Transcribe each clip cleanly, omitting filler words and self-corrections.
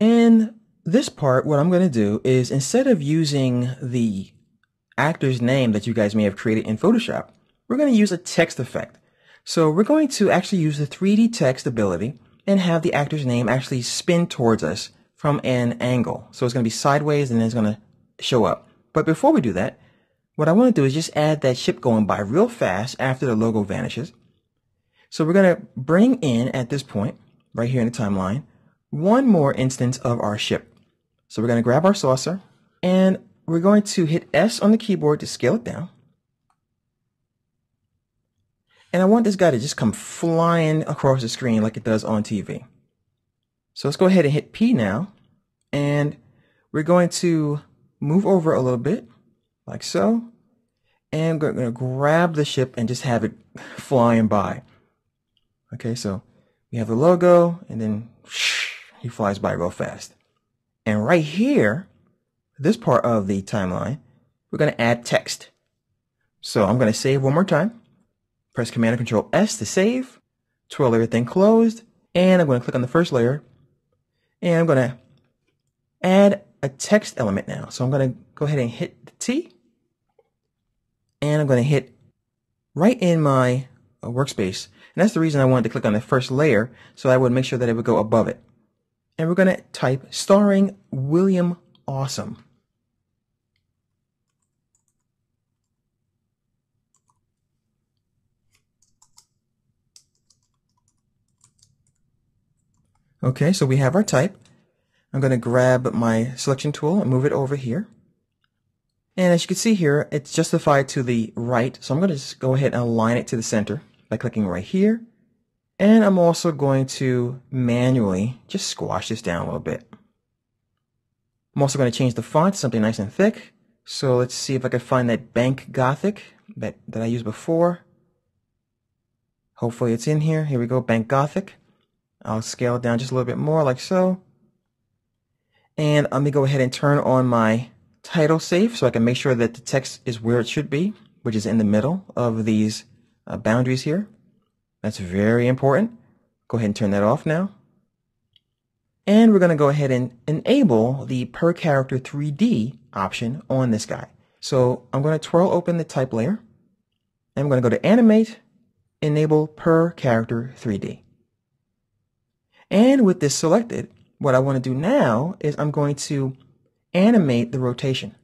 In this part, what I'm going to do is instead of using the actor's name that you guys may have created in Photoshop, we're going to use a text effect. So we're going to actually use the 3D text ability and have the actor's name actually spin towards us from an angle. So it's going to be sideways and then it's going to show up. But before we do that, what I want to do is just add that ship going by real fast after the logo vanishes. So we're going to bring in, at this point, right here in the timeline, one more instance of our ship. So we're going to grab our saucer and we're going to hit S on the keyboard to scale it down. And I want this guy to just come flying across the screen like it does on TV. So let's go ahead and hit P now. And we're going to move over a little bit, like so. And we're going to grab the ship and just have it flying by. Okay, so we have the logo, and then he flies by real fast. And right here, this part of the timeline, we're going to add text. So I'm going to save one more time. Press Command or Control S to save. Twirl everything closed. And I'm going to click on the first layer. And I'm going to add a text element now. So I'm going to go ahead and hit the T. And I'm going to hit right in my workspace. And that's the reason I wanted to click on the first layer, so I would make sure that it would go above it. And we're going to type starring William Awesome. Okay, so we have our type. I'm going to grab my selection tool and move it over here. And as you can see here, it's justified to the right. So I'm going to just go ahead and align it to the center by clicking right here. And I'm also going to manually just squash this down a little bit. I'm also going to change the font to something nice and thick. So let's see if I can find that Bank Gothic that I used before. Hopefully it's in here. Here we go, Bank Gothic. I'll scale it down just a little bit more like so. And let me go ahead and turn on my title safe so I can make sure that the text is where it should be, which is in the middle of these boundaries here. That's very important. Go ahead and turn that off now. And we're going to go ahead and enable the per character 3D option on this guy. So I'm going to twirl open the type layer. And I'm going to go to Animate, Enable Per Character 3D. And with this selected, what I want to do now is I'm going to animate the rotation.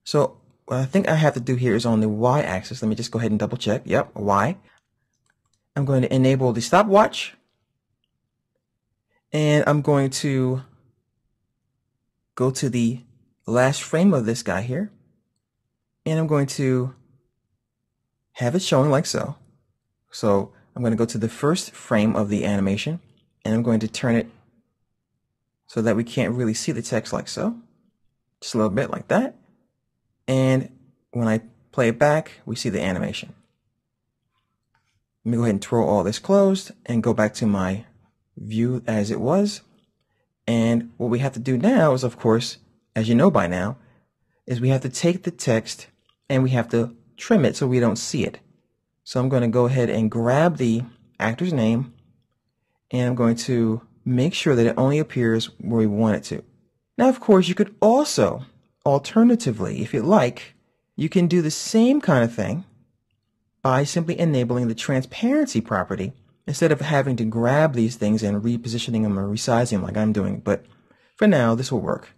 So what I think I have to do here is on the Y-axis. Let me just go ahead and double check. Yep, Y. I'm going to enable the stopwatch. And I'm going to go to the last frame of this guy here. And I'm going to have it showing like so. So I'm going to go to the first frame of the animation. And I'm going to turn it so that we can't really see the text like so. Just a little bit like that. And when I play it back, we see the animation. Let me go ahead and twirl all this closed and go back to my view as it was. And what we have to do now is, of course, as you know by now, is we have to take the text and we have to trim it so we don't see it. So I'm going to go ahead and grab the actor's name and I'm going to make sure that it only appears where we want it to. Now, of course, you could also, alternatively, if you like, you can do the same kind of thing by simply enabling the transparency property instead of having to grab these things and repositioning them or resizing them like I'm doing. But for now, this will work.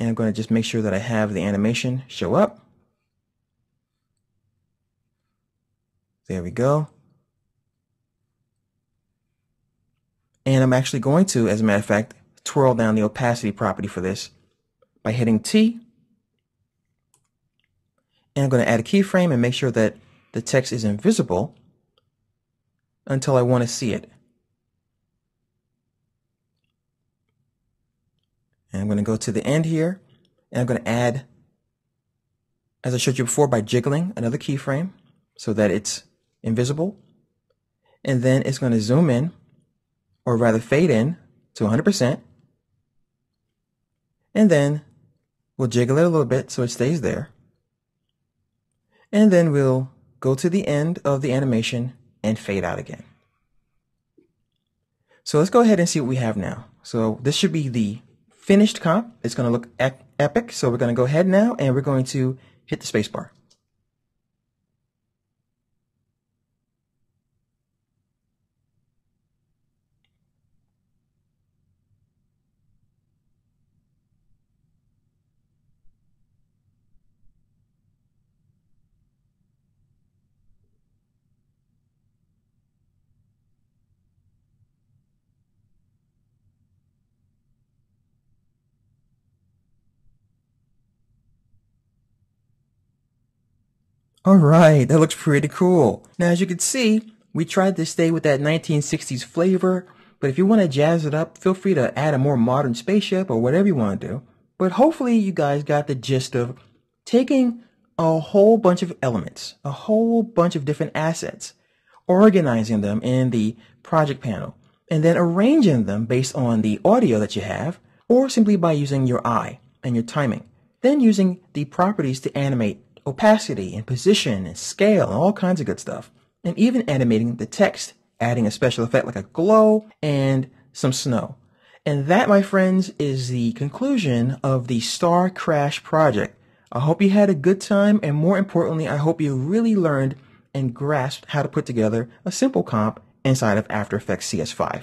And I'm going to just make sure that I have the animation show up. There we go. And I'm actually going to, as a matter of fact, twirl down the opacity property for this by hitting T. And I'm going to add a keyframe and make sure that the text is invisible until I want to see it. And I'm going to go to the end here, and I'm going to add, as I showed you before, by jiggling another keyframe so that it's invisible. And then it's going to zoom in, or rather fade in to 100%. And then we'll jiggle it a little bit so it stays there. And then we'll go to the end of the animation and fade out again. So let's go ahead and see what we have now. So this should be the finished comp. It's going to look epic. So we're going to go ahead now and we're going to hit the spacebar. All right, that looks pretty cool. Now, as you can see, we tried to stay with that 1960s flavor, but if you want to jazz it up, feel free to add a more modern spaceship or whatever you want to do. But hopefully you guys got the gist of taking a whole bunch of elements, a whole bunch of different assets, organizing them in the project panel, and then arranging them based on the audio that you have, or simply by using your eye and your timing. Then using the properties to animate opacity and position and scale and all kinds of good stuff. And even animating the text, adding a special effect like a glow and some snow. And that, my friends, is the conclusion of the Star Crash project. I hope you had a good time, and more importantly, I hope you really learned and grasped how to put together a simple comp inside of After Effects CS5.